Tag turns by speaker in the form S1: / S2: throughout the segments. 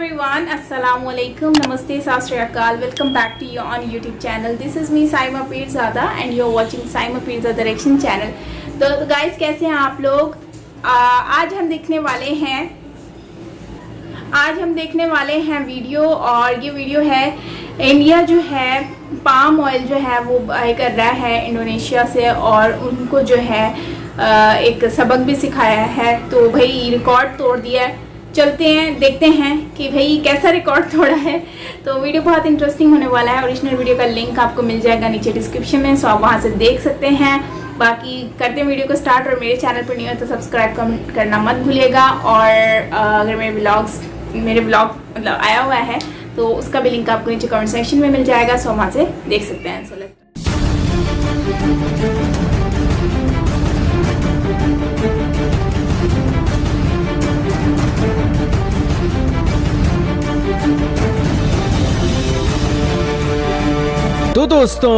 S1: everyone, assalamu alaikum, namaste, sat shri akal. Welcome back to you on YouTube channel. This is me Saima Pirzada and you're watching Saima Pirzada Direction channel. तो guys कैसे हैं आप लोग? आज हम देखने वाले हैं वीडियो, और ये वीडियो है इंडिया जो है पाम ऑयल जो है वो बाय कर रहा है इंडोनेशिया से, और उनको जो है एक सबक भी सिखाया है। तो भाई रिकॉर्ड तोड़ दिया है। चलते हैं देखते हैं कि भाई कैसा रिकॉर्ड तोड़ा है। तो वीडियो बहुत इंटरेस्टिंग होने वाला है। ओरिजिनल वीडियो का लिंक आपको मिल जाएगा नीचे डिस्क्रिप्शन में, सो आप वहाँ से देख सकते हैं। बाकी करते हैं वीडियो को स्टार्ट, और मेरे चैनल पर नहीं हो तो सब्सक्राइब करना मत भूलिएगा। और अगर मेरे ब्लॉग मतलब आया हुआ है तो उसका भी लिंक आपको नीचे कमेंट सेक्शन में मिल जाएगा, सो वहाँ से देख सकते हैं। सो
S2: तो दोस्तों,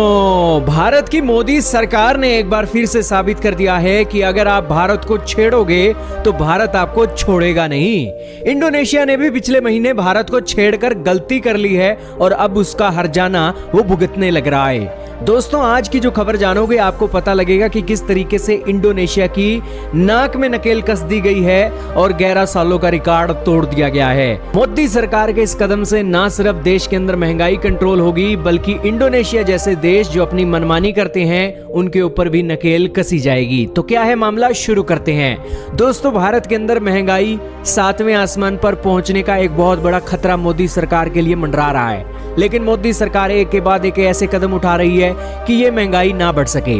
S2: भारत की मोदी सरकार ने एक बार फिर से साबित कर दिया है कि अगर आप भारत को छेड़ोगे तो भारत आपको छोड़ेगा नहीं। इंडोनेशिया ने भी पिछले महीने भारत को छेड़कर गलती कर ली है और अब उसका हर्जाना वो भुगतने लग रहा है। दोस्तों, आज की जो खबर जानोगे आपको पता लगेगा कि किस तरीके से इंडोनेशिया की नाक में नकेल कस दी गई है और 11 सालों का रिकॉर्ड तोड़ दिया गया है। मोदी सरकार के इस कदम से ना सिर्फ देश के अंदर महंगाई कंट्रोल होगी, बल्कि इंडोनेशिया जैसे देश जो अपनी मनमानी करते हैं उनके ऊपर भी नकेल कसी जाएगी। तो क्या है मामला, शुरू करते हैं। दोस्तों, भारत के अंदर महंगाई 7वें आसमान पर पहुंचने का एक बहुत बड़ा खतरा मोदी सरकार के लिए मंडरा रहा है, लेकिन मोदी सरकार एक के बाद एक ऐसे कदम उठा रही है कि ये महंगाई ना बढ़ सके।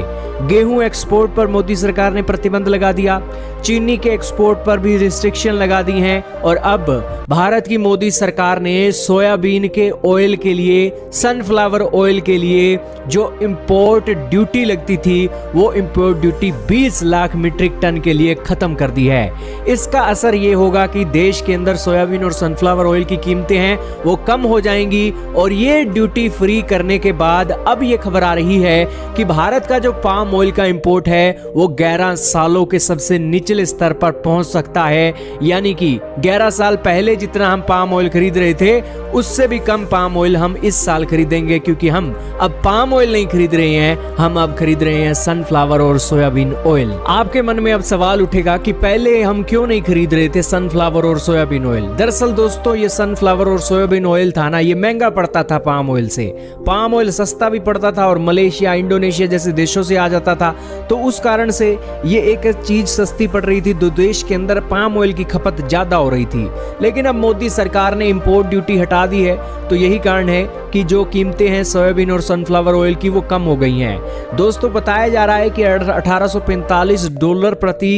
S2: गेहूं एक्सपोर्ट पर मोदी सरकार ने प्रतिबंध लगा दिया, चीनी के एक्सपोर्ट पर भी रिस्ट्रिक्शन लगा दी हैं, और अब भारत की मोदी सरकार ने सोयाबीन के ऑयल के लिए, सनफ्लावर ऑयल के लिए जो इंपोर्ट ड्यूटी लगती थी वो import duty 20 lakh metric ton के लिए खत्म कर दी है। इसका असर ये होगा कि देश के अंदर सोयाबीन और सनफ्लावर ऑयल की कीमतें हैं वो कम हो जाएंगी, और ये ड्यूटी फ्री करने के बाद अब ये खबर आ रही है कि भारत का जो पाम ऑयल का इंपोर्ट है वो 11 सालों के सबसे निचले स्तर पर पहुंच सकता है। यानी कि 11 साल पहले जितना हम पाम ऑयल खरीद रहे थे उससे भी कम पाम ऑयल हम इस साल खरीदेंगे, क्योंकि हम अब पाम ऑयल नहीं खरीद रहे हैं, हम अब खरीद रहे हैं सनफ्लावर और सोयाबीन ऑयल। आपके मन में अब सवाल उठेगा कि पहले हम क्यों नहीं खरीद रहे थे सनफ्लावर और सोयाबीन ऑयल। दरअसल दोस्तों, ये सनफ्लावर और सोयाबीन ऑयल था ना, ये महंगा पड़ता था पाम ऑयल से। पाम ऑयल सस्ता भी पड़ता था और मलेशिया, इंडोनेशिया जैसे देशों से आ जाता था, तो उस कारण से ये एक चीज सस्ती पड़ रही थी, तो देश के अंदर पाम ऑयल की खपत ज्यादा हो रही थी। लेकिन अब मोदी सरकार ने इंपोर्ट ड्यूटी हटा दी है, तो यही कारण है कि जो कीमतें हैं सोयाबीन और सनफ्लावर ऑयल की वो कम हो गई हैं। दोस्तों, बताया जा रहा है कि $1845 प्रति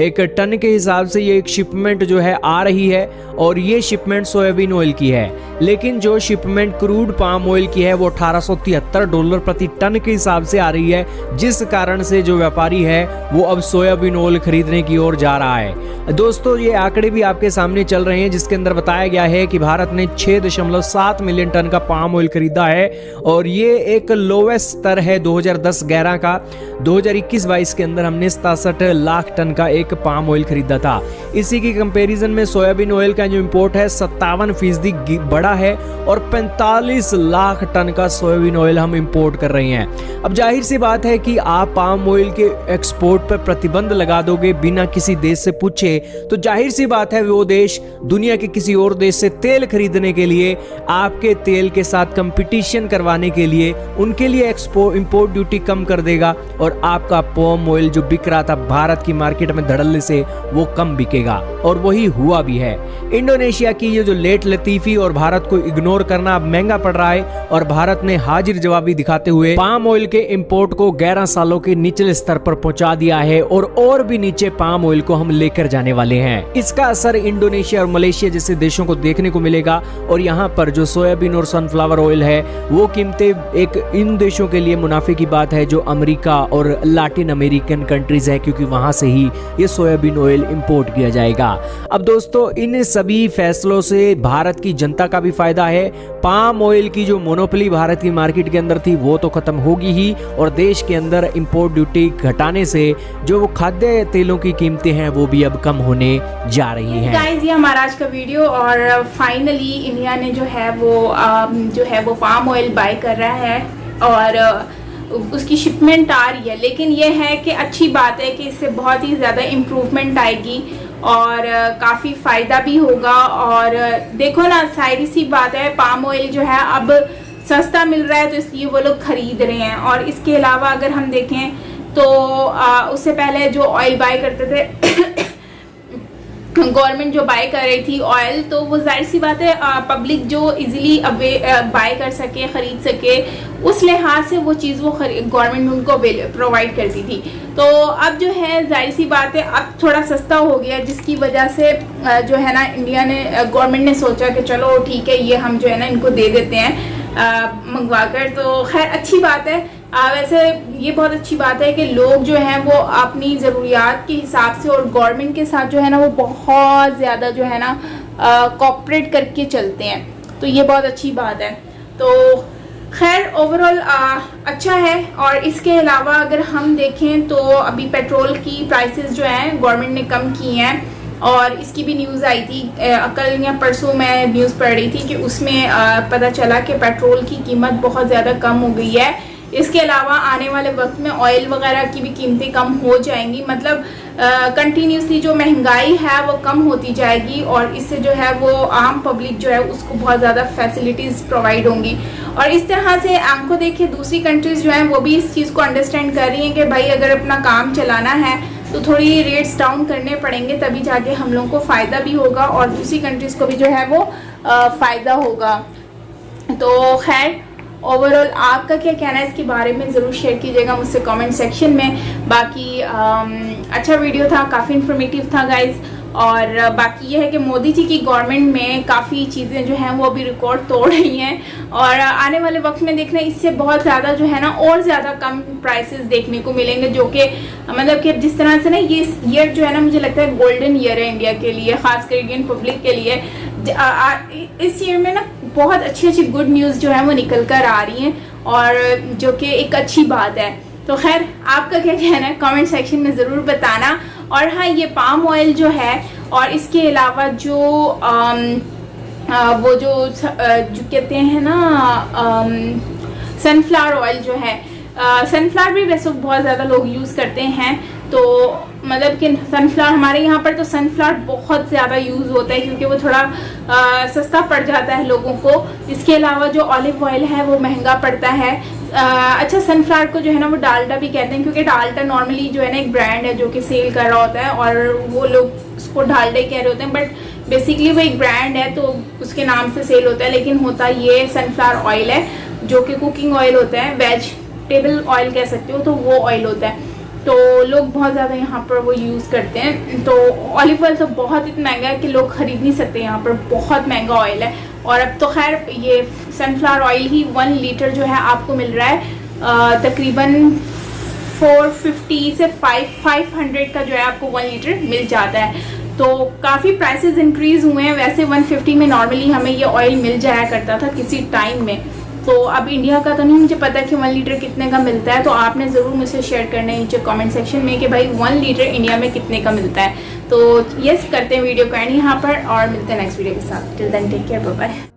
S2: एक टन के हिसाब से ये एक शिपमेंट जो है आ रही है, और ये शिपमेंट सोयाबीन ऑयल की है। लेकिन जो शिपमेंट क्रूड पाम ऑयल की है वो $1873 प्रति टन के हिसाब से आ रही है, जिस कारण से जो व्यापारी है वो अब सोयाबीन ऑयल खरीदने की ओर जा रहा है। दोस्तों, ये आंकड़े भी आपके सामने चल रहे हैं, जिसके अंदर बताया गया है कि भारत ने 6.7 मिलियन टन का पाम ऑयल खरीदा है, और ये एक लोवेस्ट स्तर है 2010-11 का। 2021-22 के अंदर हमने 67 लाख टन का एक पाम ऑयल खरीदा था। इसी की कंपैरिजन में सोयाबीन ऑयल का जो इंपोर्ट है 57% बड़ा है, और 45 लाख टन का सोयाबीन ऑयल हम इंपोर्ट कर रहे हैं। अब जाहिर सी बात है कि आप पाम ऑयल के एक्सपोर्ट पर प्रतिबंध लगा दोगे बिना किसी देश से पूछे, तो जाहिर सी बात है वो देश दुनिया के किसी और देश से तेल खरीदने के लिए, आपके तेल के साथ कंपटीशन करवाने के लिए, उनके लिए इंपोर्ट ड्यूटी कम कर देगा, और आपका पाम ऑयल जो बिक रहा था भारत की मार्केट में धड़ल्ले से वो कम बिकेगा, और वही हुआ भी है। इंडोनेशिया की ये जो लेट लतीफी और भारत को इग्नोर करना अब महंगा पड़ रहा है, और भारत ने हाजिर जवाबी दिखाते हुए पाम ऑयल के इंपोर्ट को 11 सालों के निचले स्तर पर पहुंचा दिया है, और भी नीचे पाम ऑयल को हम लेकर जाने वाले हैं। इसका असर इंडोनेशिया और मलेशिया जैसे देशों को देखने को मिलेगा, और यहाँ पर जो सोयाबीन और सनफ्लावर ऑयल है वो कीमतें एक इन देशों के लिए मुनाफे की बात है जो अमेरिका और लैटिन अमेरिकन कंट्रीज है, क्योंकि वहां से ही ये सोयाबीन ऑयल इंपोर्ट किया जाएगा। अब दोस्तों इन सभी फैसलों से भारत की जनता का भी फायदा है। पाम ऑयल की जो मोनोपोली भारत की मार्केट के अंदर थी वो तो खत्म होगी ही, और देश के अंदर इंपोर्ट ड्यूटी घटाने से जो वो खाद्य तेलों की कीमतें हैं वो भी अब कम होने जा रही हैं।
S1: गाइस, ये हमारा आज का वीडियो, और फाइनली इंडिया ने जो है वो पाम ऑयल बाय कर रहा है और उसकी शिपमेंट आ रही है। लेकिन ये है कि अच्छी बात है कि इससे बहुत ही ज़्यादा इम्प्रूवमेंट आएगी और काफ़ी फ़ायदा भी होगा। और देखो ना, सारी सी बात है, पाम ऑयल जो है अब सस्ता मिल रहा है तो इसलिए वो लोग खरीद रहे हैं। और इसके अलावा अगर हम देखें तो उससे पहले जो ऑयल बाय करते थे गवर्नमेंट जो बाय कर रही थी ऑयल, तो वो जाहिर सी बात है पब्लिक जो इजीली बाय कर सके, खरीद सके, उस लिहाज से वो चीज़ वो गवर्नमेंट उनको प्रोवाइड करती थी। तो अब जो है जाहिर सी बात है अब थोड़ा सस्ता हो गया, जिसकी वजह से जो है ना इंडिया ने गवर्नमेंट ने सोचा कि चलो ठीक है, ये हम जो है ना इनको दे देते हैं मंगवा कर। तो खैर अच्छी बात है। वैसे ये बहुत अच्छी बात है कि लोग जो हैं वो अपनी ज़रूरियात के हिसाब से और गवर्नमेंट के साथ जो है ना वो बहुत ज़्यादा जो है ना कोऑपरेट करके चलते हैं, तो ये बहुत अच्छी बात है। तो खैर ओवरऑल अच्छा है। और इसके अलावा अगर हम देखें तो अभी पेट्रोल की प्राइसेस जो हैं गवर्नमेंट ने कम की हैं, और इसकी भी न्यूज़ आई थी कल या परसों मैं न्यूज़ पढ़ रही थी कि उसमें पता चला कि पेट्रोल की कीमत बहुत ज़्यादा कम हो गई है। इसके अलावा आने वाले वक्त में ऑयल वगैरह की भी कीमतें कम हो जाएंगी, मतलब कंटिन्यूसली जो महंगाई है वो कम होती जाएगी, और इससे जो है वो आम पब्लिक जो है उसको बहुत ज़्यादा फैसिलिटीज़ प्रोवाइड होंगी। और इस तरह से आंखों देखे दूसरी कंट्रीज़ जो हैं वो भी इस चीज़ को अंडरस्टैंड कर रही हैं कि भाई अगर अपना काम चलाना है तो थोड़ी रेट्स डाउन करने पड़ेंगे, तभी जाके हम लोगों को फ़ायदा भी होगा और दूसरी कंट्रीज़ को भी जो है वो फ़ायदा होगा। तो खैर ओवरऑल आपका क्या कहना है इसके बारे में ज़रूर शेयर कीजिएगा मुझसे कमेंट सेक्शन में। बाकी अच्छा वीडियो था, काफ़ी इन्फॉर्मेटिव था गाइज। और बाकी ये है कि मोदी जी की गवर्नमेंट में काफ़ी चीज़ें जो हैं वो अभी रिकॉर्ड तोड़ रही हैं, और आने वाले वक्त में देखना इससे बहुत ज़्यादा जो है ना और ज़्यादा कम प्राइसेस देखने को मिलेंगे, जो कि मतलब कि जिस तरह से ना ये ईयर जो है ना मुझे लगता है गोल्डन ईयर है इंडिया के लिए, खासकर इंडियन पब्लिक के लिए। इस ईयर में ना बहुत अच्छी अच्छी गुड न्यूज़ जो है वो निकल कर आ रही हैं, और जो कि एक अच्छी बात है। तो खैर आपका क्या कहना है कमेंट सेक्शन में ज़रूर बताना। और हाँ, ये पाम ऑयल जो है और इसके अलावा जो वो जो कहते हैं ना सनफ्लावर ऑयल जो है, सनफ्लावर भी वैसे बहुत ज़्यादा लोग यूज़ करते हैं। तो मतलब कि सनफ्लावर हमारे यहाँ पर तो सनफ्लावर बहुत ज़्यादा यूज़ होता है क्योंकि वो थोड़ा सस्ता पड़ जाता है लोगों को। इसके अलावा जो ऑलिव ऑयल है वो महंगा पड़ता है। अच्छा, सनफ्लावर को जो है ना वो डाल्डा भी कहते हैं, क्योंकि डाल्डा नॉर्मली जो है ना एक ब्रांड है जो कि सेल कर रहा होता है और वो लोग उसको डाल्डा ही कह रहे होते हैं, बट बेसिकली वो एक ब्रांड है तो उसके नाम से सेल होता है। लेकिन होता ये सनफ्लावर ऑयल है जो कि कुकिंग ऑयल होता है, वेजिटेबल ऑयल कह सकते हो, तो वो ऑयल होता है। तो लोग बहुत ज़्यादा यहाँ पर वो यूज़ करते हैं। तो ऑलिव ऑयल तो बहुत इतना महंगा है कि लोग ख़रीद नहीं सकते, यहाँ पर बहुत महंगा ऑयल है। और अब तो खैर ये सनफ्लावर ऑयल ही 1 लीटर जो है आपको मिल रहा है तकरीबन 450 से 500 का जो है आपको 1 लीटर मिल जाता है। तो काफ़ी प्राइसेस इंक्रीज़ हुए हैं। वैसे 150 में नॉर्मली हमें ये ऑयल मिल जाया करता था किसी टाइम में। तो अब इंडिया का तो नहीं मुझे पता कि 1 लीटर कितने का मिलता है, तो आपने ज़रूर मुझसे शेयर करना है नीचे कमेंट सेक्शन में कि भाई 1 लीटर इंडिया में कितने का मिलता है। तो यस, करते हैं वीडियो को एंड यहाँ पर और मिलते हैं नेक्स्ट वीडियो के साथ। Till then take care, bye bye.